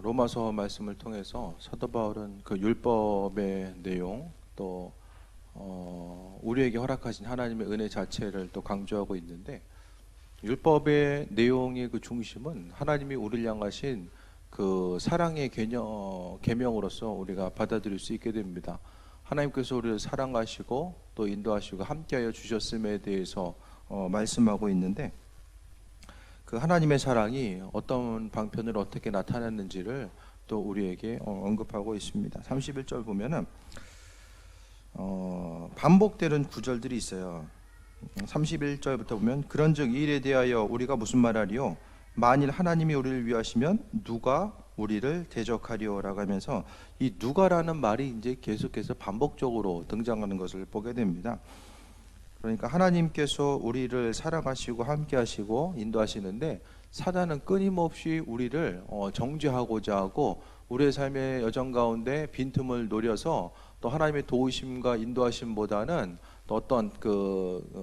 로마서 말씀을 통해서 사도 바울은 그 율법의 내용 또 우리에게 허락하신 하나님의 은혜 자체를 또 강조하고 있는데, 율법의 내용의 그 중심은 하나님이 우리를 향하신 그 사랑의 계명으로서 우리가 받아들일 수 있게 됩니다. 하나님께서 우리를 사랑하시고 또 인도하시고 함께하여 주셨음에 대해서 말씀하고 있는데, 그 하나님의 사랑이 어떤 방편으로 어떻게 나타났는지를 또 우리에게 언급하고 있습니다. 31절 보면은 반복되는 구절들이 있어요. 31절부터 보면, 그런즉 이 일에 대하여 우리가 무슨 말하리요? 만일 하나님이 우리를 위하시면 누가 우리를 대적하리요라고 하면서 이 누가라는 말이 이제 계속해서 반복적으로 등장하는 것을 보게 됩니다. 그러니까 하나님께서 우리를 사랑하시고 함께하시고 인도하시는데, 사단은 끊임없이 우리를 정죄하고자 하고 우리의 삶의 여정 가운데 빈틈을 노려서 또 하나님의 도우심과 인도하심보다는 또 어떤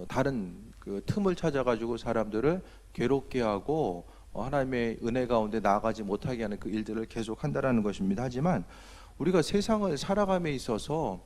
다른 틈을 찾아가지고 사람들을 괴롭게 하고 하나님의 은혜 가운데 나아가지 못하게 하는 그 일들을 계속한다라는 것입니다. 하지만 우리가 세상을 살아감에 있어서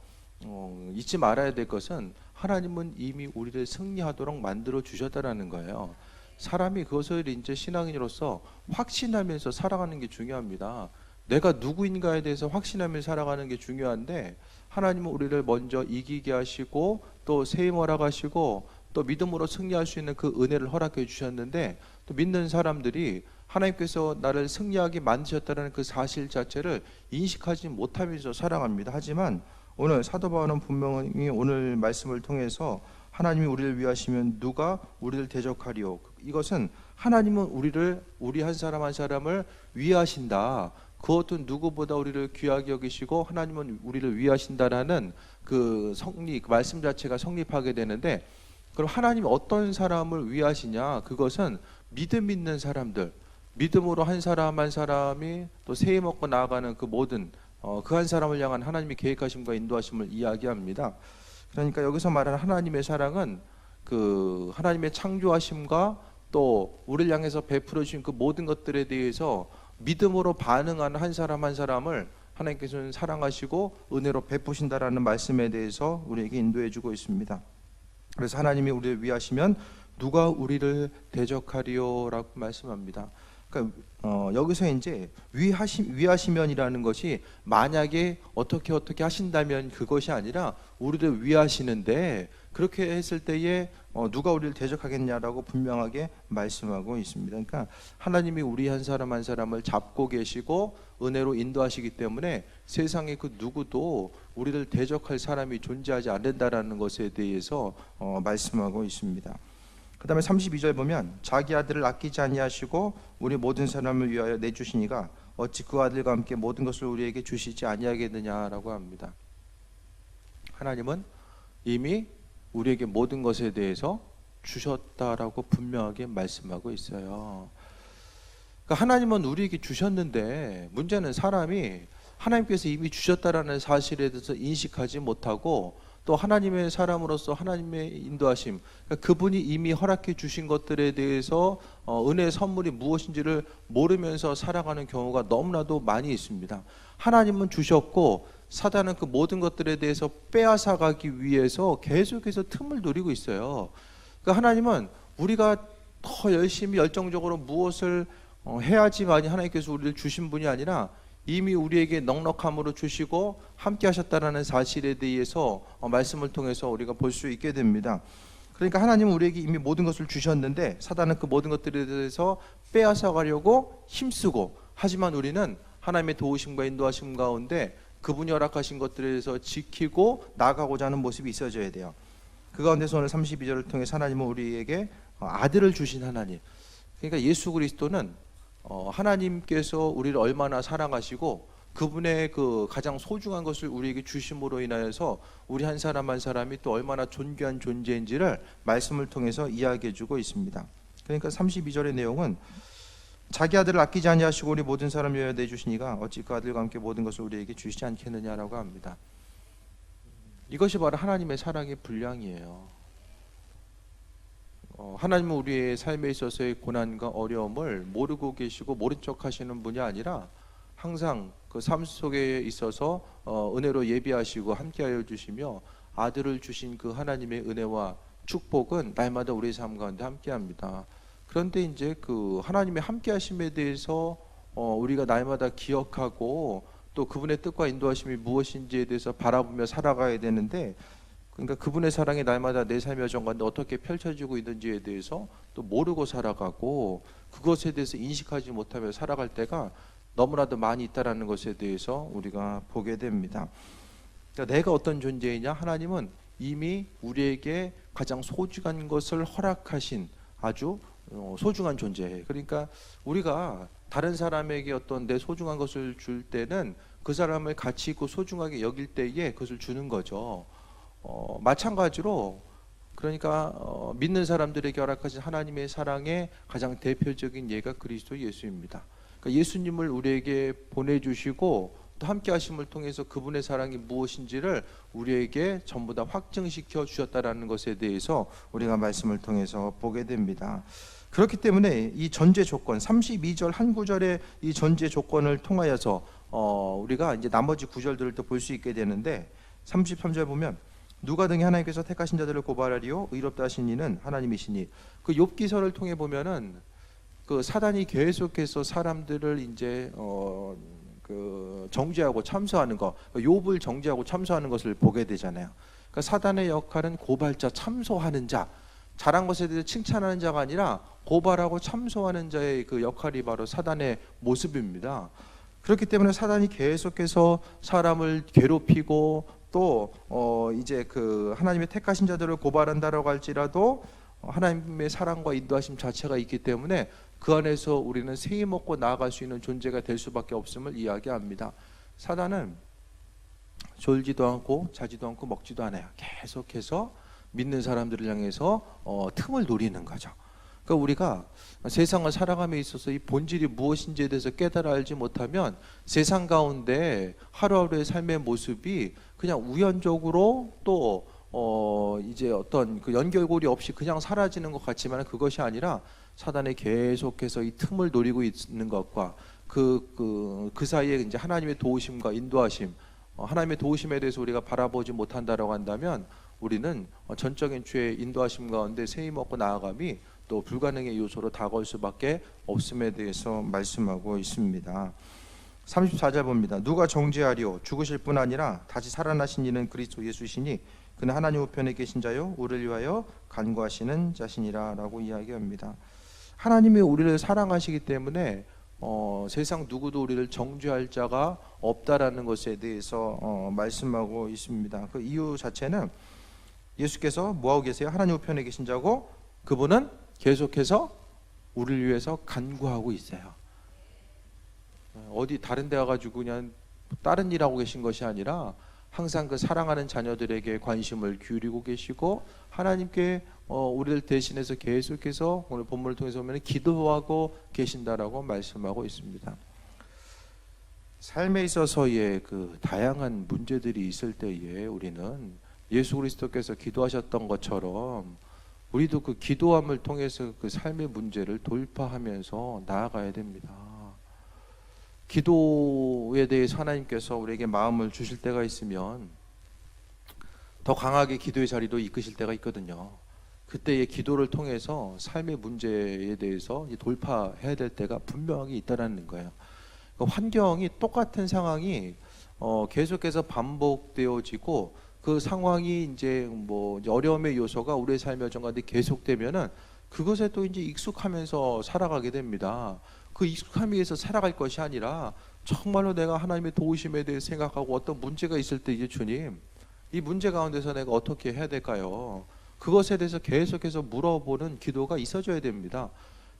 잊지 말아야 될 것은, 하나님은 이미 우리를 승리하도록 만들어 주셨다라는 거예요. 사람이 그것을 이제 신앙인으로서 확신하면서 살아가는 게 중요합니다. 내가 누구인가에 대해서 확신하면서 살아가는 게 중요한데, 하나님은 우리를 먼저 이기게 하시고 또 세임 허락하시고 또 믿음으로 승리할 수 있는 그 은혜를 허락해 주셨는데, 또 믿는 사람들이 하나님께서 나를 승리하게 만드셨다는 그 사실 자체를 인식하지 못하면서 살아갑니다. 하지만 오늘 사도 바울은 분명히 오늘 말씀을 통해서 하나님이 우리를 위하시면 누가 우리를 대적하리요? 이것은 하나님은 우리 한 사람 한 사람을 위하신다. 그것도 누구보다 우리를 귀하게 여기시고 하나님은 우리를 위하신다라는 그 말씀 자체가 성립하게 되는데, 그럼 하나님이 어떤 사람을 위하시냐? 그것은 믿음 있는 사람들, 믿음으로 한 사람 한 사람이 또 세임 얻고 나아가는 그 모든 그 한 사람을 향한 하나님의 계획하심과 인도하심을 이야기합니다. 그러니까 여기서 말하는 하나님의 사랑은 그 하나님의 창조하심과 또 우리를 향해서 베풀어 주신 그 모든 것들에 대해서 믿음으로 반응하는 한 사람 한 사람을 하나님께서는 사랑하시고 은혜로 베푸신다라는 말씀에 대해서 우리에게 인도해 주고 있습니다. 그래서 하나님이 우리를 위하시면 누가 우리를 대적하리요라고 말씀합니다. 그러니까 여기서 이제 위하시면이라는 것이 만약에 어떻게 하신다면 그것이 아니라 우리를 위하시는데, 그렇게 했을 때에 누가 우리를 대적하겠냐라고 분명하게 말씀하고 있습니다. 그러니까 하나님이 우리 한 사람 한 사람을 잡고 계시고 은혜로 인도하시기 때문에 세상에 그 누구도 우리를 대적할 사람이 존재하지 않는다라는 것에 대해서 말씀하고 있습니다. 그 다음에 32절 보면, 자기 아들을 아끼지 아니하시고 우리 모든 사람을 위하여 내주시니가 어찌 그 아들과 함께 모든 것을 우리에게 주시지 아니하겠느냐라고 합니다. 하나님은 이미 우리에게 모든 것에 대해서 주셨다라고 분명하게 말씀하고 있어요. 그러니까 하나님은 우리에게 주셨는데, 문제는 사람이 하나님께서 이미 주셨다라는 사실에 대해서 인식하지 못하고 또 하나님의 사람으로서 하나님의 인도하심, 그러니까 그분이 이미 허락해 주신 것들에 대해서 은혜의 선물이 무엇인지를 모르면서 살아가는 경우가 너무나도 많이 있습니다. 하나님은 주셨고 사단은 그 모든 것들에 대해서 빼앗아가기 위해서 계속해서 틈을 노리고 있어요. 그러니까 하나님은 우리가 더 열심히 열정적으로 무엇을 해야지만이 하나님께서 우리를 주신 분이 아니라 이미 우리에게 넉넉함으로 주시고 함께 하셨다라는 사실에 대해서 말씀을 통해서 우리가 볼 수 있게 됩니다. 그러니까 하나님은 우리에게 이미 모든 것을 주셨는데 사단은 그 모든 것들에 대해서 빼앗아 가려고 힘쓰고, 하지만 우리는 하나님의 도우심과 인도하심 가운데 그분이 허락하신 것들에 대해서 지키고 나가고자 하는 모습이 있어져야 돼요. 그 가운데서 오늘 32절을 통해 하나님은 우리에게 아들을 주신 하나님, 그러니까 예수 그리스도는 하나님께서 우리를 얼마나 사랑하시고 그분의 그 가장 소중한 것을 우리에게 주심으로 인하여서 우리 한 사람 한 사람이 또 얼마나 존귀한 존재인지를 말씀을 통해서 이야기해 주고 있습니다. 그러니까 32절의 내용은, 자기 아들을 아끼지 아니하시고 우리 모든 사람을 위하여 내주시니가 어찌 그 아들과 함께 모든 것을 우리에게 주시지 않겠느냐라고 합니다. 이것이 바로 하나님의 사랑의 분량이에요. 하나님은 우리의 삶에 있어서의 고난과 어려움을 모르고 계시고 모른 척 하시는 분이 아니라 항상 그 삶 속에 있어서 은혜로 예비하시고 함께하여 주시며 아들을 주신 그 하나님의 은혜와 축복은 날마다 우리의 삶 가운데 함께합니다. 그런데 이제 그 하나님의 함께하심에 대해서 우리가 날마다 기억하고 또 그분의 뜻과 인도하심이 무엇인지에 대해서 바라보며 살아가야 되는데, 그러니까 그분의 사랑이 날마다 내 삶의 여정 가운데 어떻게 펼쳐지고 있는지에 대해서 또 모르고 살아가고 그것에 대해서 인식하지 못하며 살아갈 때가 너무나도 많이 있다라는 것에 대해서 우리가 보게 됩니다. 그러니까 내가 어떤 존재이냐? 하나님은 이미 우리에게 가장 소중한 것을 허락하신 아주 소중한 존재예요. 그러니까 우리가 다른 사람에게 어떤 내 소중한 것을 줄 때는 그 사람을 가치 있고 소중하게 여길 때에 그것을 주는 거죠. 마찬가지로 그러니까 믿는 사람들에게 허락하신 하나님의 사랑의 가장 대표적인 예가 그리스도 예수입니다. 그러니까 예수님을 우리에게 보내주시고 또 함께 하심을 통해서 그분의 사랑이 무엇인지를 우리에게 전부 다 확증시켜 주셨다라는 것에 대해서 우리가 말씀을 통해서 보게 됩니다. 그렇기 때문에 이 전제 조건 32절 한 구절의 이 전제 조건을 통하여서 우리가 이제 나머지 구절들을 또 볼 수 있게 되는데, 33절 보면 누가 등이 하나님께서 택하신 자들을 고발하리요 의롭다 하신 이는 하나님이시니, 그 욥기서를 통해 보면은 그 사단이 계속해서 사람들을 이제 그 정죄하고 참소하는 거, 욥을 정죄하고 참소하는 것을 보게 되잖아요. 그러니까 사단의 역할은 고발자, 참소하는 자, 잘한 것에 대해서 칭찬하는 자가 아니라 고발하고 참소하는 자의 그 역할이 바로 사단의 모습입니다. 그렇기 때문에 사단이 계속해서 사람을 괴롭히고 또 이제 그 하나님의 택하신 자들을 고발한다라고 할지라도 하나님의 사랑과 인도하심 자체가 있기 때문에 그 안에서 우리는 세이 먹고 나아갈 수 있는 존재가 될 수밖에 없음을 이야기합니다. 사단은 졸지도 않고 자지도 않고 먹지도 않아요. 계속해서 믿는 사람들을 향해서 틈을 노리는 거죠. 그러니까 우리가 세상을 살아감에 있어서 이 본질이 무엇인지에 대해서 깨달아 알지 못하면 세상 가운데 하루하루의 삶의 모습이 그냥 우연적으로 또 이제 어떤 그 연결고리 없이 그냥 사라지는 것 같지만 그것이 아니라 사단이 계속해서 이 틈을 노리고 있는 것과 그 사이에 이제 하나님의 도우심과 인도하심, 하나님의 도우심에 대해서 우리가 바라보지 못한다라고 한다면 우리는 전적인 주의 인도하심 가운데 세이 먹고 나아감이 또 불가능의 요소로 다가올 수밖에 없음에 대해서 말씀하고 있습니다. 34절 봅니다. 누가 정죄하리오 죽으실 뿐 아니라 다시 살아나신 이는 그리스도 예수시니 그는 하나님 우편에 계신 자요 우리를 위하여 간구하시는 자신이라 라고 이야기합니다. 하나님이 우리를 사랑하시기 때문에 세상 누구도 우리를 정죄할 자가 없다라는 것에 대해서 말씀하고 있습니다. 그 이유 자체는 예수께서 뭐하고 계세요? 하나님 우편에 계신 자고 그분은 계속해서 우리를 위해서 간구하고 있어요. 어디 다른 데 가가지고 그냥 다른 일하고 계신 것이 아니라 항상 그 사랑하는 자녀들에게 관심을 기울이고 계시고 하나님께 우리를 대신해서 계속해서 오늘 본문을 통해서 보면 기도하고 계신다라고 말씀하고 있습니다. 삶에 있어서의 그 다양한 문제들이 있을 때에 우리는 예수 그리스도께서 기도하셨던 것처럼 우리도 그 기도함을 통해서 그 삶의 문제를 돌파하면서 나아가야 됩니다. 기도에 대해서 하나님께서 우리에게 마음을 주실 때가 있으면 더 강하게 기도의 자리로 이끄실 때가 있거든요. 그때의 기도를 통해서 삶의 문제에 대해서 돌파해야 될 때가 분명히 있다라는 거예요. 그러니까 환경이 똑같은 상황이 계속해서 반복되어지고 그 상황이 이제 어려움의 요소가 우리의 삶의 여정 가운데 계속되면은 그것에 또 이제 익숙하면서 살아가게 됩니다. 그 익숙함에 의해서 살아갈 것이 아니라 정말로 내가 하나님의 도우심에 대해 생각하고 어떤 문제가 있을 때 이제 주님, 이 문제 가운데서 내가 어떻게 해야 될까요? 그것에 대해서 계속해서 물어보는 기도가 있어줘야 됩니다.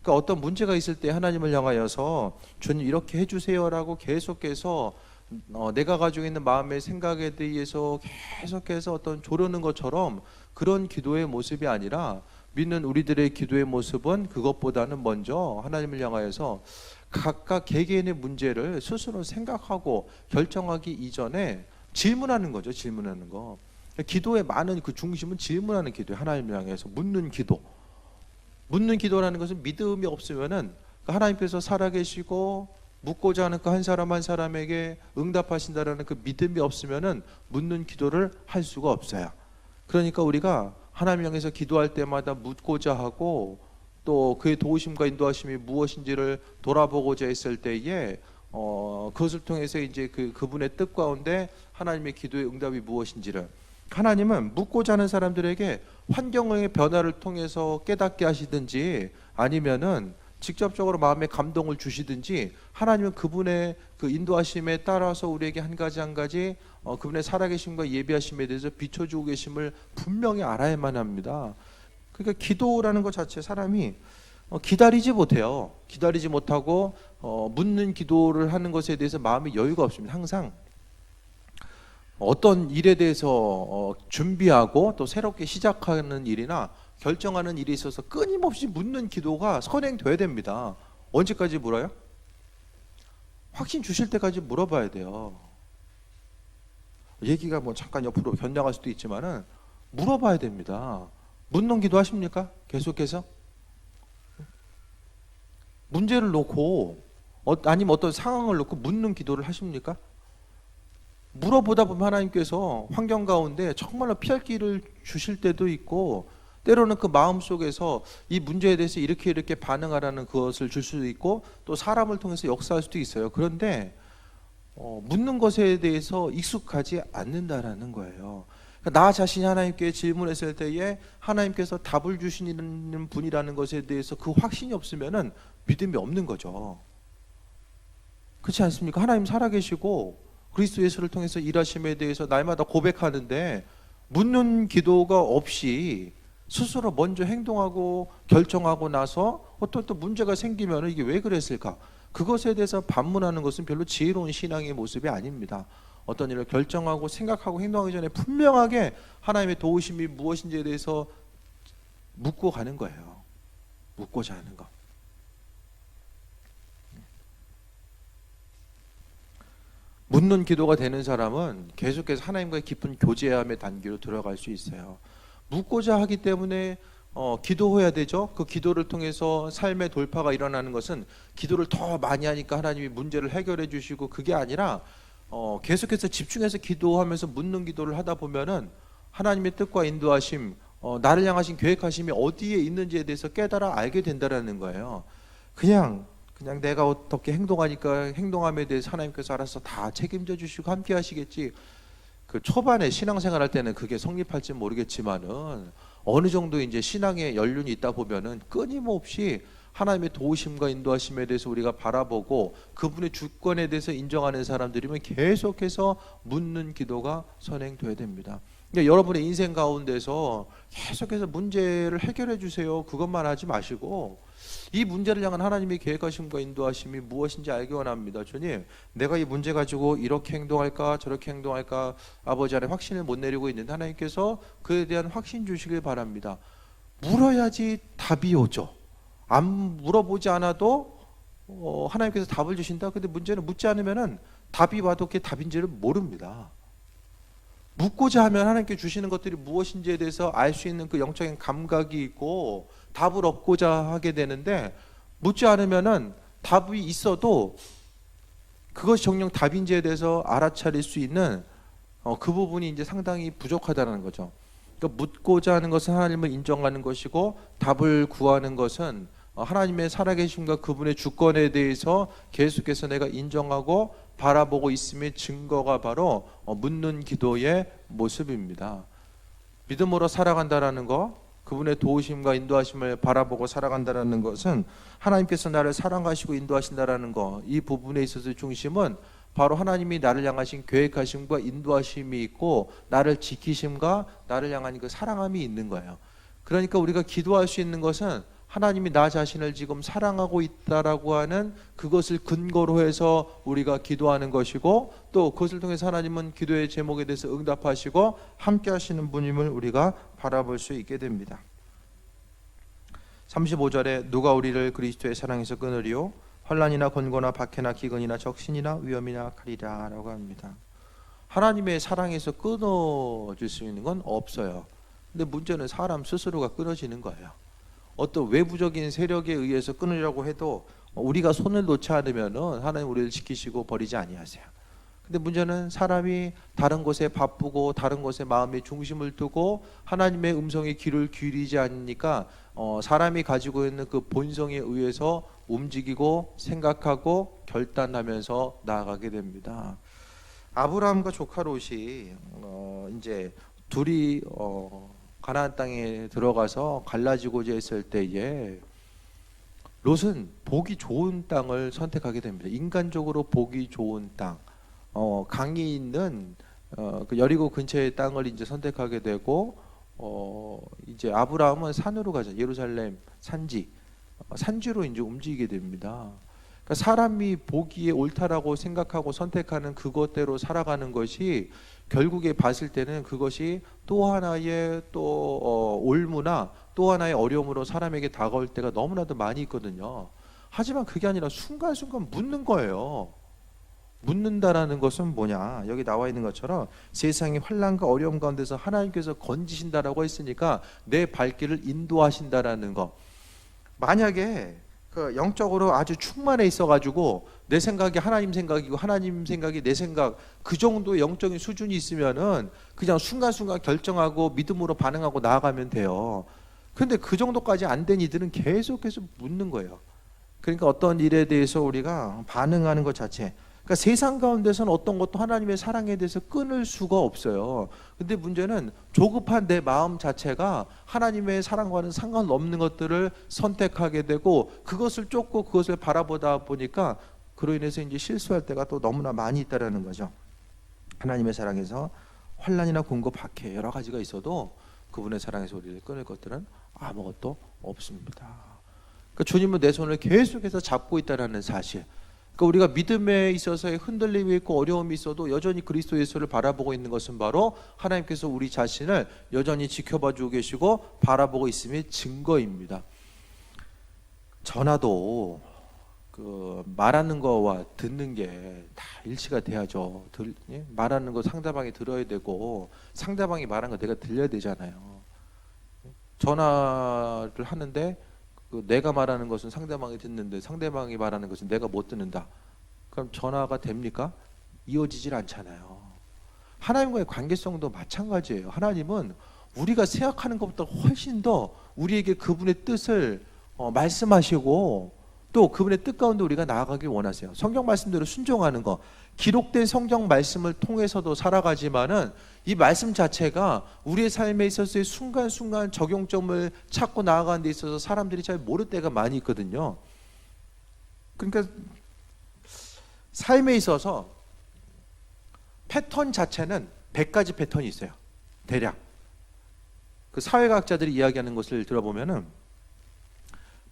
그러니까 어떤 문제가 있을 때 하나님을 향하여서 주님 이렇게 해주세요라고 계속해서 내가 가지고 있는 마음의 생각에 대해서 계속해서 어떤 조르는 것처럼 그런 기도의 모습이 아니라 믿는 우리들의 기도의 모습은 그것보다는 먼저 하나님을 향하여서 각각 개개인의 문제를 스스로 생각하고 결정하기 이전에 질문하는 거죠. 질문하는 거. 기도의 많은 그 중심은 질문하는 기도예요. 하나님을 향해서 묻는 기도. 묻는 기도라는 것은 믿음이 없으면은 하나님께서 살아계시고 묻고자 하는 그 한 사람 한 사람에게 응답하신다라는 그 믿음이 없으면은 묻는 기도를 할 수가 없어요. 그러니까 우리가 하나님 향해서 기도할 때마다 묻고자 하고 또 그의 도우심과 인도하심이 무엇인지를 돌아보고자 했을 때에 그것을 통해서 이제 그분의 뜻 가운데 하나님의 기도의 응답이 무엇인지를, 하나님은 묻고자 하는 사람들에게 환경의 변화를 통해서 깨닫게 하시든지 아니면은 직접적으로 마음에 감동을 주시든지, 하나님은 그분의 그 인도하심에 따라서 우리에게 한 가지 한 가지 그분의 살아계심과 예비하심에 대해서 비춰주고 계심을 분명히 알아야만 합니다. 그러니까 기도라는 것 자체 사람이 기다리지 못해요. 기다리지 못하고 묻는 기도를 하는 것에 대해서 마음의 여유가 없습니다. 항상 어떤 일에 대해서 준비하고 또 새롭게 시작하는 일이나 결정하는 일이 있어서 끊임없이 묻는 기도가 선행돼야 됩니다. 언제까지 물어요? 확신 주실 때까지 물어봐야 돼요. 얘기가 뭐 잠깐 옆으로 변장할 수도 있지만은 물어봐야 됩니다. 묻는 기도 하십니까? 계속해서? 문제를 놓고 아니면 어떤 상황을 놓고 묻는 기도를 하십니까? 물어보다 보면 하나님께서 환경 가운데 정말로 피할 길을 주실 때도 있고, 때로는 그 마음 속에서 이 문제에 대해서 이렇게 반응하라는 그것을 줄 수도 있고, 또 사람을 통해서 역사할 수도 있어요. 그런데 묻는 것에 대해서 익숙하지 않는다라는 거예요. 그러니까 나 자신이 하나님께 질문했을 때에 하나님께서 답을 주시는 분이라는 것에 대해서 그 확신이 없으면은 믿음이 없는 거죠. 그렇지 않습니까? 하나님 살아계시고 그리스도 예수를 통해서 일하심에 대해서 날마다 고백하는데 묻는 기도가 없이 스스로 먼저 행동하고 결정하고 나서 어떤 또 문제가 생기면 이게 왜 그랬을까? 그것에 대해서 반문하는 것은 별로 지혜로운 신앙의 모습이 아닙니다. 어떤 일을 결정하고 생각하고 행동하기 전에 분명하게 하나님의 도우심이 무엇인지에 대해서 묻고 가는 거예요. 묻고자 하는 것. 묻는 기도가 되는 사람은 계속해서 하나님과의 깊은 교제함의 단계로 들어갈 수 있어요. 묻고자 하기 때문에 기도해야 되죠. 그 기도를 통해서 삶의 돌파가 일어나는 것은 기도를 더 많이 하니까 하나님이 문제를 해결해 주시고 그게 아니라 계속해서 집중해서 기도하면서 묻는 기도를 하다 보면은 하나님의 뜻과 인도하심, 나를 향하신 계획하심이 어디에 있는지에 대해서 깨달아 알게 된다라는 거예요. 그냥 내가 어떻게 행동하니까 행동함에 대해서 하나님께서 알아서 다 책임져 주시고 함께 하시겠지. 그 초반에 신앙생활 할 때는 그게 성립할지 모르겠지만은 어느 정도 이제 신앙의 연륜이 있다 보면은 끊임없이 하나님의 도우심과 인도하심에 대해서 우리가 바라보고 그분의 주권에 대해서 인정하는 사람들이면 계속해서 묻는 기도가 선행돼야 됩니다. 그러니까 여러분의 인생 가운데서 계속해서 문제를 해결해 주세요. 그것만 하지 마시고 이 문제를 향한 하나님의 계획하심과 인도하심이 무엇인지 알기 원합니다. 주님, 내가 이 문제 가지고 이렇게 행동할까 저렇게 행동할까 아버지 안에 확신을 못 내리고 있는데 하나님께서 그에 대한 확신 주시길 바랍니다. 물어야지 답이 오죠. 안 물어보지 않아도 하나님께서 답을 주신다. 근데 문제는 묻지 않으면은 답이 와도 그게 답인지를 모릅니다. 묻고자 하면 하나님께 주시는 것들이 무엇인지에 대해서 알 수 있는 그 영적인 감각이 있고 답을 얻고자 하게 되는데, 묻지 않으면은 답이 있어도 그것이 정녕 답인지에 대해서 알아차릴 수 있는 그 부분이 이제 상당히 부족하다는 거죠. 그러니까 묻고자 하는 것은 하나님을 인정하는 것이고 답을 구하는 것은 하나님의 살아계심과 그분의 주권에 대해서 계속해서 내가 인정하고 바라보고 있음의 증거가 바로 묻는 기도의 모습입니다. 믿음으로 살아간다라는 것, 그분의 도우심과 인도하심을 바라보고 살아간다라는 것은 하나님께서 나를 사랑하시고 인도하신다라는 것, 이 부분에 있어서 중심은 바로 하나님이 나를 향하신 계획하심과 인도하심이 있고 나를 지키심과 나를 향한 그 사랑함이 있는 거예요. 그러니까 우리가 기도할 수 있는 것은 하나님이 나 자신을 지금 사랑하고 있다라고 하는 그것을 근거로 해서 우리가 기도하는 것이고, 또 그것을 통해서 하나님은 기도의 제목에 대해서 응답하시고 함께 하시는 분임을 우리가 바라볼 수 있게 됩니다. 35절에 누가 우리를 그리스도의 사랑에서 끊으리요? 환난이나 권고나 박해나 기근이나 적신이나 위험이나 칼이라 라고 합니다. 하나님의 사랑에서 끊어질 수 있는 건 없어요. 근데 문제는 사람 스스로가 끊어지는 거예요. 어떤 외부적인 세력에 의해서 끊으려고 해도 우리가 손을 놓지 않으면은 하나님 우리를 지키시고 버리지 아니하세요. 근데 문제는 사람이 다른 것에 바쁘고 다른 것에 마음의 중심을 두고 하나님의 음성에 귀를 기울이지 않으니까 사람이 가지고 있는 그 본성에 의해서 움직이고 생각하고 결단하면서 나아가게 됩니다. 아브라함과 조카 롯이 이제 둘이 가나안 땅에 들어가서 갈라지고자 했을 때에 롯은 보기 좋은 땅을 선택하게 됩니다. 인간적으로 보기 좋은 땅, 강이 있는 그 여리고 근처의 땅을 이제 선택하게 되고, 이제 아브라함은 산으로 가죠. 예루살렘 산지, 산지로 이제 움직이게 됩니다. 그러니까 사람이 보기에 옳다라고 생각하고 선택하는 그것대로 살아가는 것이 결국에 봤을 때는 그것이 또 하나의 또 올무나 또 하나의 어려움으로 사람에게 다가올 때가 너무나도 많이 있거든요. 하지만 그게 아니라 순간순간 묻는 거예요. 묻는다라는 것은 뭐냐? 여기 나와 있는 것처럼 세상의 환난과 어려움 가운데서 하나님께서 건지신다라고 했으니까 내 발길을 인도하신다라는 것. 만약에 그 영적으로 아주 충만해 있어가지고 내 생각이 하나님 생각이고 하나님 생각이 내 생각, 그 정도 영적인 수준이 있으면은 그냥 순간순간 결정하고 믿음으로 반응하고 나아가면 돼요. 근데 그 정도까지 안 된 이들은 계속해서 묻는 거예요. 그러니까 어떤 일에 대해서 우리가 반응하는 것 자체, 그러니까 세상 가운데서는 어떤 것도 하나님의 사랑에 대해서 끊을 수가 없어요. 근데 문제는 조급한 내 마음 자체가 하나님의 사랑과는 상관없는 것들을 선택하게 되고 그것을 쫓고 그것을 바라보다 보니까 그로 인해서 이제 실수할 때가 또 너무나 많이 있다라는 거죠. 하나님의 사랑에서 환난이나 공고, 박해 여러 가지가 있어도 그분의 사랑에서 우리를 끊을 것들은 아무것도 없습니다. 그러니까 주님은 내 손을 계속해서 잡고 있다라는 사실. 그러니까 우리가 믿음에 있어서의 흔들림이 있고 어려움이 있어도 여전히 그리스도 예수를 바라보고 있는 것은 바로 하나님께서 우리 자신을 여전히 지켜봐주고 계시고 바라보고 있음의 증거입니다. 전화도 그 말하는 거와 듣는 게 다 일치가 돼야죠. 말하는 거 상대방이 들어야 되고 상대방이 말하는 거 내가 들려야 되잖아요. 전화를 하는데 내가 말하는 것은 상대방이 듣는데 상대방이 말하는 것은 내가 못 듣는다. 그럼 전화가 됩니까? 이어지질 않잖아요. 하나님과의 관계성도 마찬가지예요. 하나님은 우리가 생각하는 것보다 훨씬 더 우리에게 그분의 뜻을 말씀하시고 또 그분의 뜻 가운데 우리가 나아가길 원하세요. 성경 말씀대로 순종하는 거, 기록된 성경 말씀을 통해서도 살아가지만은 이 말씀 자체가 우리의 삶에 있어서의 순간순간 적용점을 찾고 나아가는 데 있어서 사람들이 잘 모를 때가 많이 있거든요. 그러니까 삶에 있어서 패턴 자체는 100가지 패턴이 있어요. 대략 그 사회과학자들이 이야기하는 것을 들어보면은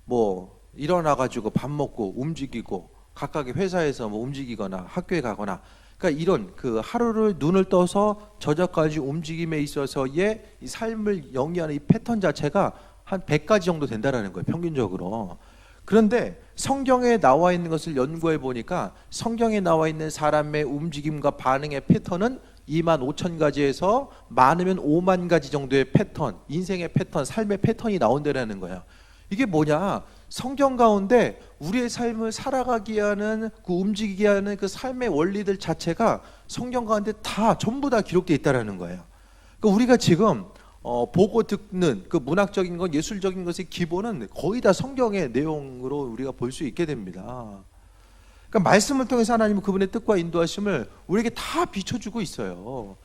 뭐 일어나가지고 밥 먹고 움직이고 각각의 회사에서 뭐 움직이거나 학교에 가거나, 그러니까 이런 그 하루를 눈을 떠서 저녁까지 움직임에 있어서의 이 삶을 영위하는 이 패턴 자체가 한 100가지 정도 된다라는 거예요, 평균적으로. 그런데 성경에 나와 있는 것을 연구해 보니까 성경에 나와 있는 사람의 움직임과 반응의 패턴은 25,000가지에서 많으면 5만 가지 정도의 패턴, 인생의 패턴, 삶의 패턴이 나온다라는 거예요. 이게 뭐냐? 성경 가운데 우리의 삶을 살아가게 하는 그 움직이게 하는 그 삶의 원리들 자체가 성경 가운데 다 전부 다 기록되어 있다라는 거예요. 그러니까 우리가 지금 보고 듣는 그 문학적인 것, 예술적인 것의 기본은 거의 다 성경의 내용으로 우리가 볼 수 있게 됩니다. 그러니까 말씀을 통해서 하나님은 그분의 뜻과 인도하심을 우리에게 다 비춰주고 있어요.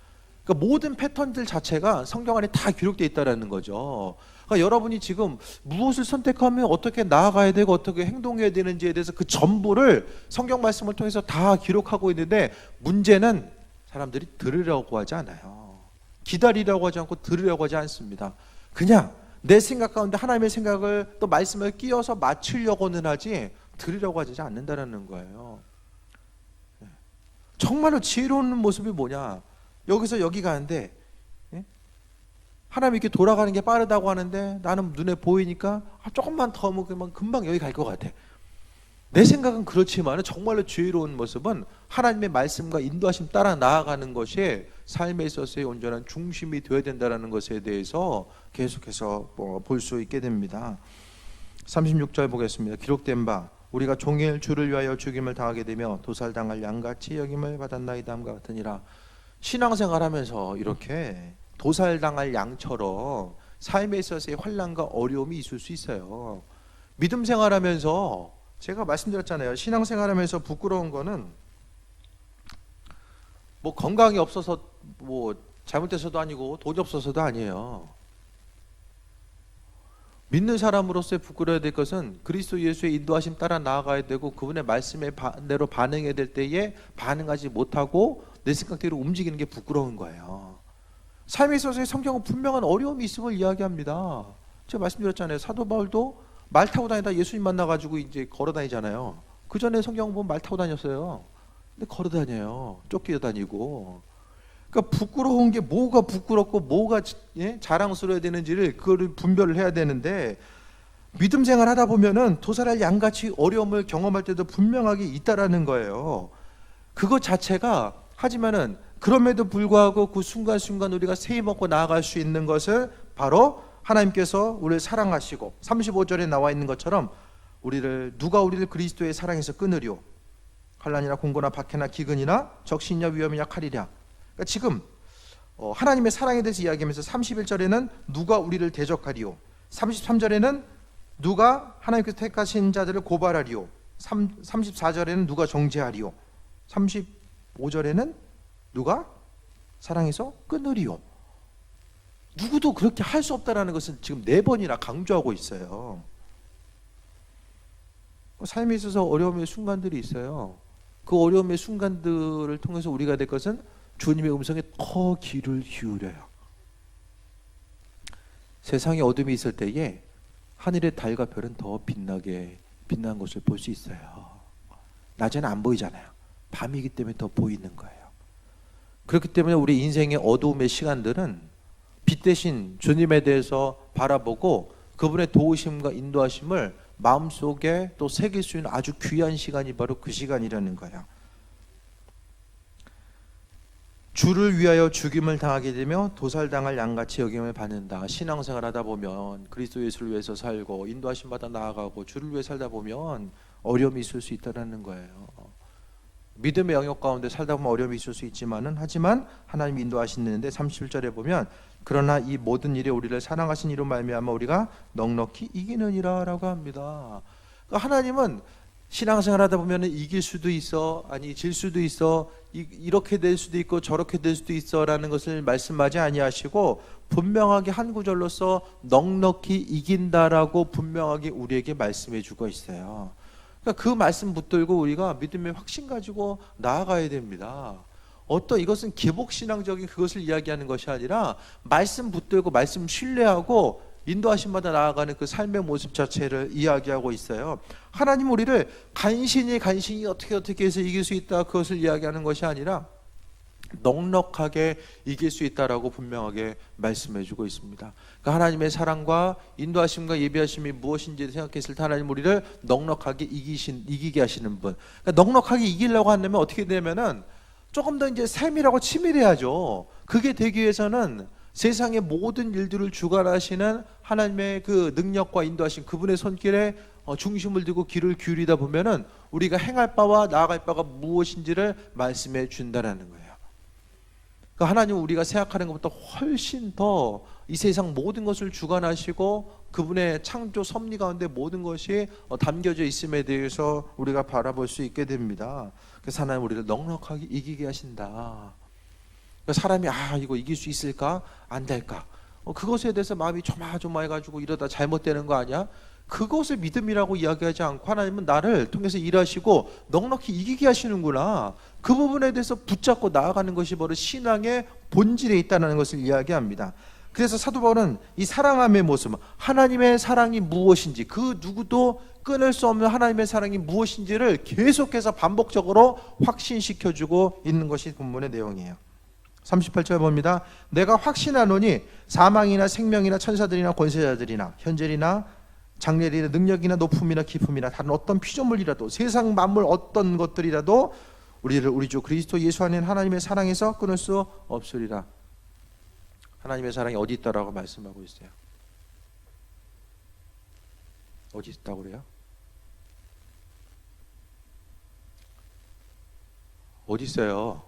그러니까 모든 패턴들 자체가 성경 안에 다 기록되어 있다라는 거죠. 그러니까 여러분이 지금 무엇을 선택하면 어떻게 나아가야 되고 어떻게 행동해야 되는지에 대해서 그 전부를 성경 말씀을 통해서 다 기록하고 있는데, 문제는 사람들이 들으려고 하지 않아요. 기다리려고 하지 않고 들으려고 하지 않습니다. 그냥 내 생각 가운데 하나님의 생각을 또 말씀을 끼워서 맞추려고는 하지 들으려고 하지 않는다는 거예요. 정말로 지혜로운 모습이 뭐냐? 여기서 여기 가는데 하나님 이렇게 돌아가는 게 빠르다고 하는데 나는 눈에 보이니까 조금만 더 먹으면 금방 여기 갈 것 같아. 내 생각은 그렇지만 정말로 지혜로운 모습은 하나님의 말씀과 인도하심 따라 나아가는 것이 삶에 있어서의 온전한 중심이 되어야 된다는 것에 대해서 계속해서 볼 수 있게 됩니다. 36절 보겠습니다. 기록된 바 우리가 종일 주를 위하여 죽임을 당하게 되며 도살당할 양같이 여김을 받았나이다 함과 같으니라. 신앙생활하면서 이렇게 도살당할 양처럼 삶에 있어서의 환난과 어려움이 있을 수 있어요. 믿음 생활하면서 제가 말씀드렸잖아요. 신앙생활하면서 부끄러운 거는 뭐 건강이 없어서 뭐 잘못돼서도 아니고 돈이 없어서도 아니에요. 믿는 사람으로서의 부끄러워야 될 것은 그리스도 예수의 인도하심 따라 나아가야 되고 그분의 말씀에 반대로 반응해야 될 때에 반응하지 못하고 내 생각대로 움직이는 게 부끄러운 거예요. 삶에 있어서의 성경은 분명한 어려움이 있음을 이야기합니다. 제가 말씀드렸잖아요. 사도 바울도 말 타고 다니다 예수님 만나가지고 이제 걸어 다니잖아요. 그 전에 성경 보면 말 타고 다녔어요. 근데 걸어 다녀요. 쫓겨 다니고. 그러니까 부끄러운 게 뭐가 부끄럽고 뭐가 자랑스러워야 되는지를 그거를 분별을 해야 되는데, 믿음 생활 하다 보면은 도살할 양같이 어려움을 경험할 때도 분명하게 있다라는 거예요. 그것 자체가, 하지만은 그럼에도 불구하고 그 순간순간 우리가 세이 먹고 나아갈 수 있는 것을 바로 하나님께서 우리를 사랑하시고 35절에 나와 있는 것처럼 누가 우리를 그리스도의 사랑에서 끊으리오. 환난이나 공고나 박해나 기근이나 적신이나 위험이나 칼이랴. 그러니까 지금 하나님의 사랑에 대해서 이야기하면서 31절에는 누가 우리를 대적하리오, 33절에는 누가 하나님께서 택하신 자들을 고발하리오, 34절에는 누가 정죄하리오, 35절에는 누가 사랑에서 끊으리오. 누구도 그렇게 할 수 없다는 것은 지금 4번이나 강조하고 있어요. 삶에 있어서 어려움의 순간들이 있어요. 그 어려움의 순간들을 통해서 우리가 될 것은 주님의 음성에 더 귀를 기울여요. 세상에 어둠이 있을 때에 하늘의 달과 별은 더 빛난 것을 볼 수 있어요. 낮에는 안 보이잖아요. 밤이기 때문에 더 보이는 거예요. 그렇기 때문에 우리 인생의 어두움의 시간들은 빛 대신 주님에 대해서 바라보고 그분의 도우심과 인도하심을 마음속에 또 새길 수 있는 아주 귀한 시간이 바로 그 시간이라는 거예요. 주를 위하여 죽임을 당하게 되며 도살당할 양같이 여김을 받는다. 신앙생활 하다 보면 그리스도 예수를 위해서 살고 인도하심 받아 나아가고 주를 위해 살다 보면 어려움이 있을 수 있다는 거예요. 믿음의 영역 가운데 살다 보면 어려움이 있을 수 있지만은, 하지만 하나님이 인도하시는데 31절에 보면 그러나 이 모든 일에 우리를 사랑하신 이로 말미암아 우리가 넉넉히 이기느니라 라고 합니다. 그러니까 하나님은 신앙생활 하다 보면 이길 수도 있어, 아니 질 수도 있어, 이렇게 될 수도 있고 저렇게 될 수도 있어 라는 것을 말씀하지 아니하시고 분명하게 한 구절로서 넉넉히 이긴다라고 분명하게 우리에게 말씀해 주고 있어요. 그러니까 그 말씀 붙들고 우리가 믿음의 확신 가지고 나아가야 됩니다. 이것은 기복신앙적인 그것을 이야기하는 것이 아니라 말씀 붙들고 말씀 신뢰하고 인도하심마다 나아가는 그 삶의 모습 자체를 이야기하고 있어요. 하나님 우리를 간신히 어떻게 해서 이길 수 있다, 그것을 이야기하는 것이 아니라 넉넉하게 이길 수 있다라고 분명하게 말씀해주고 있습니다. 그러니까 하나님의 사랑과 인도하심과 예비하심이 무엇인지 생각했을 때 하나님 우리를 넉넉하게 이기게 하시는 분. 그러니까 넉넉하게 이기려고 한다면 어떻게 되면은 조금 더 이제 세밀하고 치밀해야죠. 그게 되기 위해서는 세상의 모든 일들을 주관하시는 하나님의 그 능력과 인도하신 그분의 손길에 중심을 두고 귀를 기울이다 보면은 우리가 행할 바와 나아갈 바가 무엇인지를 말씀해 준다라는 거예요. 그러니까 하나님 우리가 생각하는 것보다 훨씬 더 이 세상 모든 것을 주관하시고 그분의 창조 섭리 가운데 모든 것이 담겨져 있음에 대해서 우리가 바라볼 수 있게 됩니다. 그래서 하나님 우리를 넉넉하게 이기게 하신다. 그러니까 사람이 이거 이길 수 있을까? 안 될까? 그것에 대해서 마음이 조마조마해가지고 이러다 잘못되는 거 아니야? 그것을 믿음이라고 이야기하지 않고 하나님은 나를 통해서 일하시고 넉넉히 이기게 하시는구나. 그 부분에 대해서 붙잡고 나아가는 것이 바로 신앙의 본질에 있다는 것을 이야기합니다. 그래서 사도 바울은 이 사랑함의 모습, 하나님의 사랑이 무엇인지, 그 누구도 끊을 수 없는 하나님의 사랑이 무엇인지를 계속해서 반복적으로 확신시켜주고 있는 것이 본문의 내용이에요. 38절 봅니다. 내가 확신하노니 사망이나 생명이나 천사들이나 권세자들이나 현재리나 장래리나 능력이나 높음이나 깊음이나 다른 어떤 피조물이라도 세상 만물 어떤 것들이라도 우리를 우리 주 그리스도 예수 안에 하나님의 사랑에서 끊을 수 없으리라. 하나님의 사랑이 어디 있다라고 말씀하고 있어요. 어디 있다고 그래요? 어디 있어요?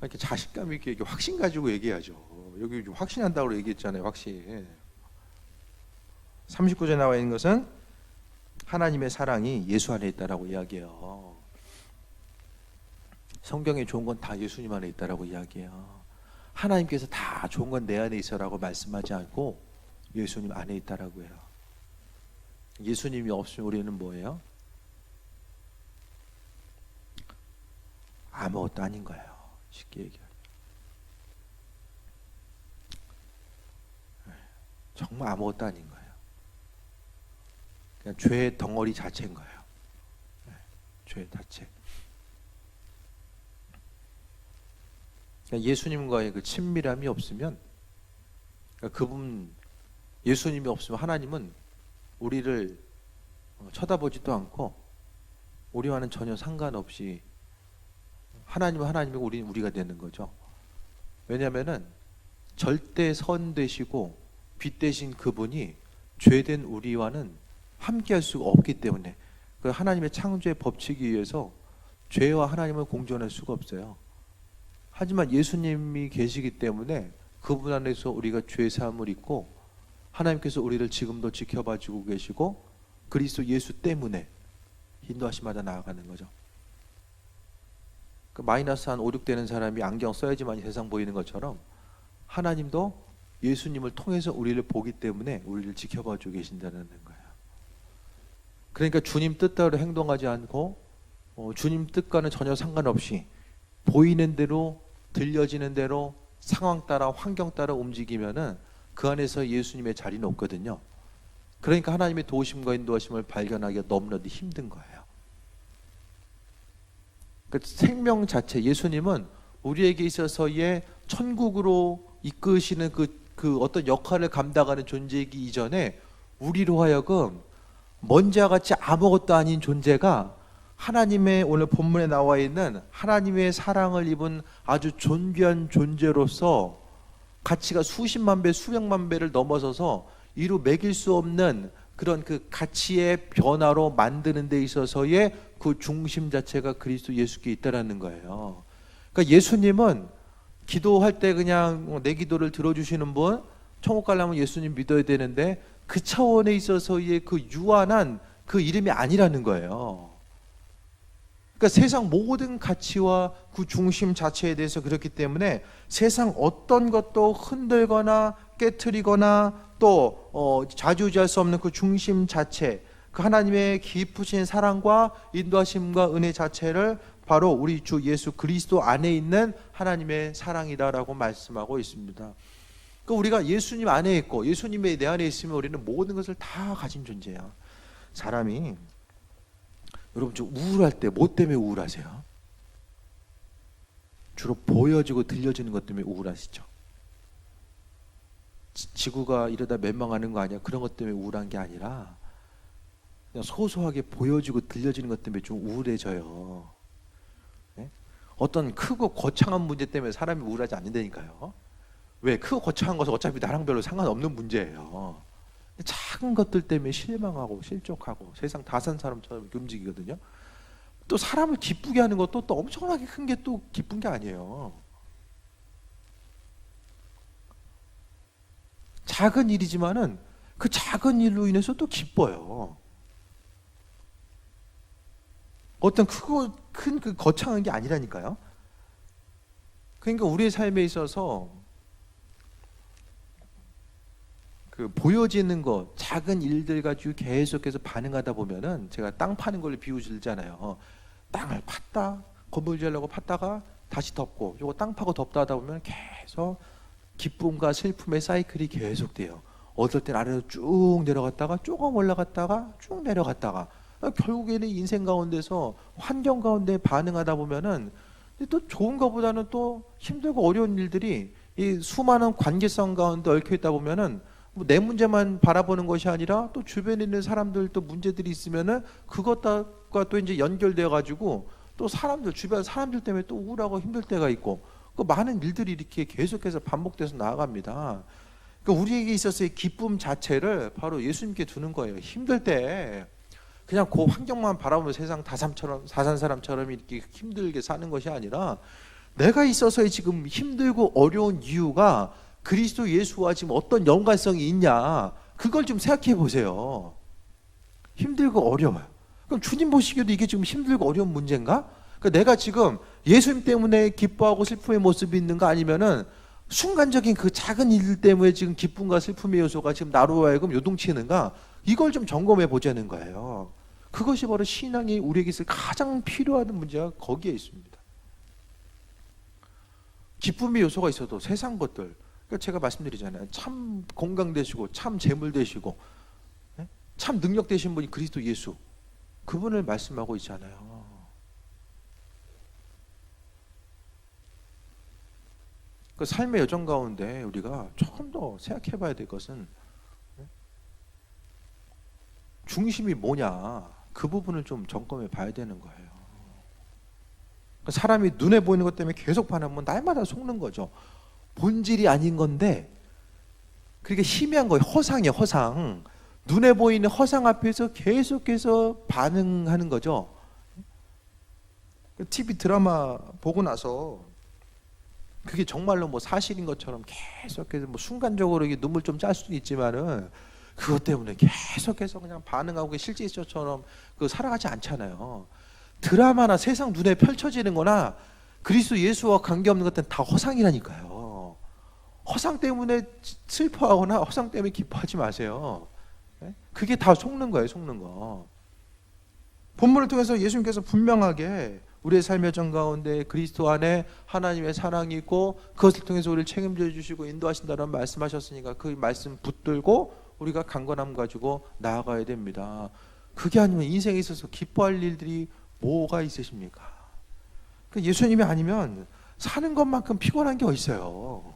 이렇게 자신감 있게 이렇게 확신 가지고 얘기하죠. 여기 확신한다고 얘기했잖아요. 확신. 39절에 나와 있는 것은 하나님의 사랑이 예수 안에 있다라고 이야기해요. 성경에 좋은 건 다 예수님 안에 있다라고 이야기해요. 하나님께서 다 좋은 건 내 안에 있어라고 말씀하지 않고 예수님 안에 있다라고 해요. 예수님이 없으면 우리는 뭐예요? 아무것도 아닌 거예요. 쉽게 얘기하면. 정말 아무것도 아닌 거예요. 그냥 죄의 덩어리 자체인 거예요. 죄 자체. 그러니까 예수님과의 그 친밀함이 없으면, 그러니까 그분 예수님이 없으면 하나님은 우리를 쳐다보지도 않고 우리와는 전혀 상관없이 하나님은 하나님이고 우리는 우리가 되는 거죠. 왜냐하면은 절대 선 되시고 빛 되신 그분이 죄된 우리와는 함께할 수가 없기 때문에, 그 하나님의 창조의 법칙에 의해서 죄와 하나님을 공존할 수가 없어요. 하지만 예수님이 계시기 때문에 그분 안에서 우리가 죄 사함을 입고 하나님께서 우리를 지금도 지켜봐 주고 계시고 그리스도 예수 때문에 인도하심마다 나아가는 거죠. 그 마이너스 한 5, 6 되는 사람이 안경 써야지만 세상 보이는 것처럼 하나님도 예수님을 통해서 우리를 보기 때문에 우리를 지켜봐 주고 계신다는 거예요. 그러니까 주님 뜻대로 행동하지 않고 주님 뜻과는 전혀 상관없이 보이는 대로 들려지는 대로 상황 따라 환경 따라 움직이면은 그 안에서 예수님의 자리는 없거든요. 그러니까 하나님의 도우심과 인도하심을 발견하기가 너무나도 힘든 거예요. 그 생명 자체, 예수님은 우리에게 있어서의 천국으로 이끄시는 그 어떤 역할을 감당하는 존재이기 이전에 우리로 하여금 먼지와 같이 아무것도 아닌 존재가 하나님의 오늘 본문에 나와 있는 하나님의 사랑을 입은 아주 존귀한 존재로서 가치가 수십만 배, 수백만 배를 넘어서서 이루 매길 수 없는 그런 그 가치의 변화로 만드는 데 있어서의 그 중심 자체가 그리스도 예수께 있다라는 거예요. 그러니까 예수님은 기도할 때 그냥 내 기도를 들어주시는 분, 천국 가려면 예수님 믿어야 되는데 그 차원에 있어서의 그 유한한 그 이름이 아니라는 거예요. 그러니까 세상 모든 가치와 그 중심 자체에 대해서 그렇기 때문에 세상 어떤 것도 흔들거나 깨트리거나 또 좌지우지할 수 없는 그 중심 자체, 그 하나님의 깊으신 사랑과 인도하심과 은혜 자체를 바로 우리 주 예수 그리스도 안에 있는 하나님의 사랑이다라고 말씀하고 있습니다. 그러니까 우리가 예수님 안에 있고 예수님의 내 안에 있으면 우리는 모든 것을 다 가진 존재야. 사람이 여러분 좀 우울할 때 뭐 때문에 우울하세요? 주로 보여지고 들려지는 것 때문에 우울하시죠. 지구가 이러다 멸망하는 거 아니야? 그런 것 때문에 우울한 게 아니라 그냥 소소하게 보여지고 들려지는 것 때문에 좀 우울해져요. 네? 어떤 크고 거창한 문제 때문에 사람이 우울하지 않는다니까요. 왜? 크고 거창한 것은 어차피 나랑 별로 상관없는 문제예요. 작은 것들 때문에 실망하고 실족하고 세상 다 산 사람처럼 이렇게 움직이거든요. 또 사람을 기쁘게 하는 것도 또 엄청나게 큰 게 또 기쁜 게 아니에요. 작은 일이지만은 그 작은 일로 인해서 또 기뻐요. 어떤 크고 큰 그 거창한 게 아니라니까요. 그러니까 우리의 삶에 있어서 그 보여지는 것, 작은 일들 가지고 계속해서 반응하다 보면은, 제가 땅 파는 걸로 비유 들잖아요. 땅을 팠다, 건물 지으려고 팠다가 다시 덮고, 요거 땅 파고 덮다 하다 보면 계속 기쁨과 슬픔의 사이클이 계속돼요. 어떨 땐 아래로 쭉 내려갔다가 조금 올라갔다가 쭉 내려갔다가, 결국에는 인생 가운데서 환경 가운데 반응하다 보면은 또 좋은 것보다는 또 힘들고 어려운 일들이 이 수많은 관계성 가운데 얽혀 있다 보면은 뭐 내 문제만 바라보는 것이 아니라 또 주변에 있는 사람들 또 문제들이 있으면은 그것과 또 이제 연결되어 가지고 또 사람들, 주변 사람들 때문에 또 우울하고 힘들 때가 있고, 그 많은 일들이 이렇게 계속해서 반복돼서 나아갑니다. 그러니까 우리에게 있어서의 기쁨 자체를 바로 예수님께 두는 거예요. 힘들 때 그냥 그 환경만 바라보면 세상 다산 사람처럼 이렇게 힘들게 사는 것이 아니라 내가 있어서의 지금 힘들고 어려운 이유가 그리스도 예수와 지금 어떤 연관성이 있냐, 그걸 좀 생각해 보세요. 힘들고 어려워요. 그럼 주님 보시기에도 이게 지금 힘들고 어려운 문제인가? 그러니까 내가 지금 예수님 때문에 기뻐하고 슬픔의 모습이 있는가, 아니면은 순간적인 그 작은 일 때문에 지금 기쁨과 슬픔의 요소가 지금 나로 하여금 요동치는가, 이걸 좀 점검해 보자는 거예요. 그것이 바로 신앙이 우리에게 있을 가장 필요한 문제가 거기에 있습니다. 기쁨의 요소가 있어도 세상 것들, 그러니까 제가 말씀드리잖아요. 참 건강 되시고 참 재물 되시고 참 능력 되신 분이 그리스도 예수, 그분을 말씀하고 있잖아요. 그 삶의 여정 가운데 우리가 조금 더 생각해 봐야 될 것은 중심이 뭐냐, 그 부분을 좀 점검해 봐야 되는 거예요. 사람이 눈에 보이는 것 때문에 계속 반하면 날마다 속는 거죠. 본질이 아닌 건데 그게 희미한 거예요. 허상이에요, 허상. 눈에 보이는 허상 앞에서 계속해서 반응하는 거죠. TV 드라마 보고 나서 그게 정말로 뭐 사실인 것처럼 계속해서 뭐 순간적으로 이게 눈물 좀 짤 수도 있지만은 그것 때문에 계속해서 그냥 반응하고 실제 있어처럼 그 살아가지 않잖아요. 드라마나 세상 눈에 펼쳐지는 거나 그리스도 예수와 관계없는 것들은 다 허상이라니까요. 허상 때문에 슬퍼하거나 허상 때문에 기뻐하지 마세요. 그게 다 속는 거예요, 속는 거. 본문을 통해서 예수님께서 분명하게 우리의 삶의 정 가운데 그리스도 안에 하나님의 사랑이 있고 그것을 통해서 우리를 책임져 주시고 인도하신다는 말씀하셨으니까 그 말씀 붙들고 우리가 강건함 가지고 나아가야 됩니다. 그게 아니면 인생에 있어서 기뻐할 일들이 뭐가 있으십니까? 예수님이 아니면 사는 것만큼 피곤한 게 어딨어요.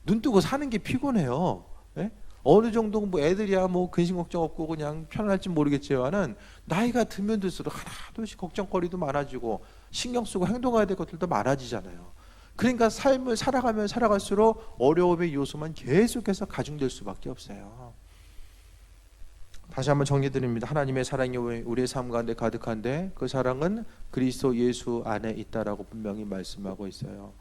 눈 뜨고 사는 게 피곤해요. 예? 어느 정도 뭐 애들이야 뭐 근심 걱정 없고 그냥 편안할지 모르겠지만은 나이가 들면 들수록 하나둘씩 걱정거리도 많아지고 신경 쓰고 행동해야 될 것들도 많아지잖아요. 그러니까 삶을 살아가면 살아갈수록 어려움의 요소만 계속해서 가중될 수밖에 없어요. 다시 한번 정리드립니다. 하나님의 사랑이 우리의 삶 가운데 가득한데 그 사랑은 그리스도 예수 안에 있다라고 분명히 말씀하고 있어요.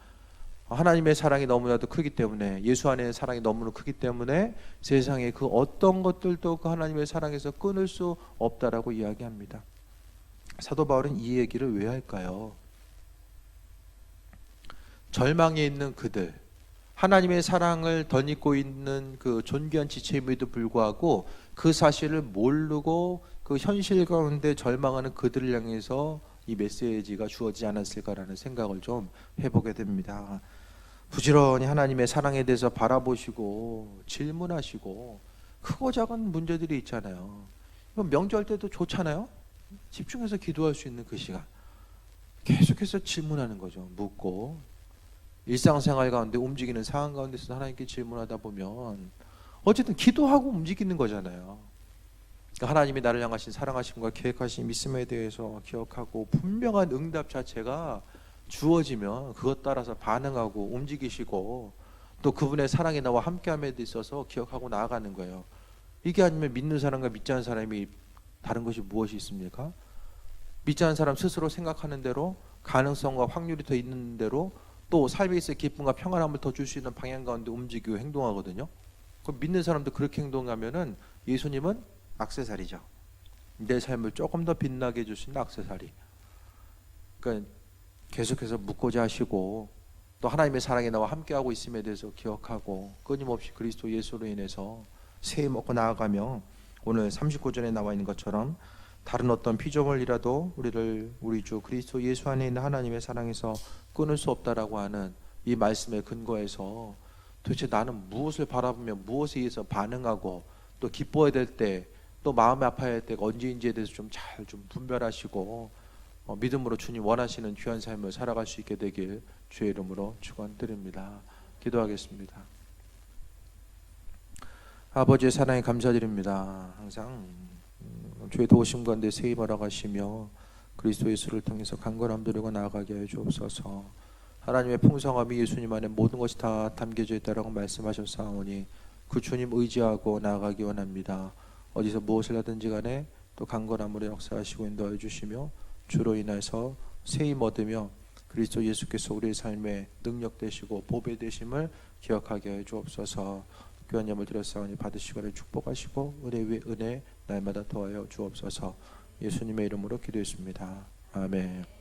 하나님의 사랑이 너무나도 크기 때문에, 예수 안에 사랑이 너무나 크기 때문에 세상의 그 어떤 것들도 그 하나님의 사랑에서 끊을 수 없다라고 이야기합니다. 사도 바울은 이 얘기를 왜 할까요? 절망에 있는 그들, 하나님의 사랑을 덧입고 있는 그 존귀한 지체임에도 불구하고 그 사실을 모르고 그 현실 가운데 절망하는 그들을 향해서 이 메시지가 주어지지 않았을까라는 생각을 좀 해보게 됩니다. 부지런히 하나님의 사랑에 대해서 바라보시고 질문하시고 크고 작은 문제들이 있잖아요. 이건 명절 때도 좋잖아요. 집중해서 기도할 수 있는 그 시간 계속해서 질문하는 거죠. 묻고 일상생활 가운데 움직이는 상황 가운데서 하나님께 질문하다 보면 어쨌든 기도하고 움직이는 거잖아요. 그러니까 하나님이 나를 향하신 사랑하심과 계획하신 믿음에 대해서 기억하고 분명한 응답 자체가 주어지면 그것 따라서 반응하고 움직이시고 또 그분의 사랑이 나와 함께함에 있어서 기억하고 나아가는 거예요. 이게 아니면 믿는 사람과 믿지 않는 사람이 다른 것이 무엇이 있습니까? 믿지 않는 사람 스스로 생각하는 대로 가능성과 확률이 더 있는 대로 또 삶에 있어 기쁨과 평안함을 더 줄 수 있는 방향 가운데 움직이고 행동하거든요. 그럼 믿는 사람도 그렇게 행동하면은 예수님은 액세서리죠. 내 삶을 조금 더 빛나게 해줄 수 있는 액세서리. 그러니까 계속해서 묻고자 하시고 또 하나님의 사랑에 나와 함께하고 있음에 대해서 기억하고 끊임없이 그리스도 예수로 인해서 새해 먹고 나아가며 오늘 39절에 나와 있는 것처럼 다른 어떤 피조물이라도 우리 주 그리스도 예수 안에 있는 하나님의 사랑에서 끊을 수 없다라고 하는 이 말씀에 근거해서 도대체 나는 무엇을 바라보며 무엇에 의해서 반응하고 또 기뻐해야 될 때 또 마음이 아파야 할 때가 언제인지에 대해서 좀 잘 좀 분별하시고 믿음으로 주님 원하시는 귀한 삶을 살아갈 수 있게 되길 주의 이름으로 축원드립니다. 기도하겠습니다. 아버지의 사랑에 감사드립니다. 항상 주의 도우심 가운데 세임하러 가시며 그리스도 예수를 통해서 강건함 누리고 나아가게 하여 주옵소서. 하나님의 풍성함이 예수님 안에 모든 것이 다 담겨져 있다라고 말씀하셨사오니 그 주님 의지하고 나아가기 원합니다. 어디서 무엇을 하든지 간에 또 강건함으로 역사하시고 인도하여 주시며 주로 인해서 세임 얻으며 그리스도 예수께서 우리의 삶에 능력 되시고 보배 되심을 기억하게 하여 주옵소서. 귀한 예물 드렸사오니 받으시고 축복하시고 은혜 위에 은혜 날마다 더하여 주옵소서. 예수님의 이름으로 기도했습니다. 아멘.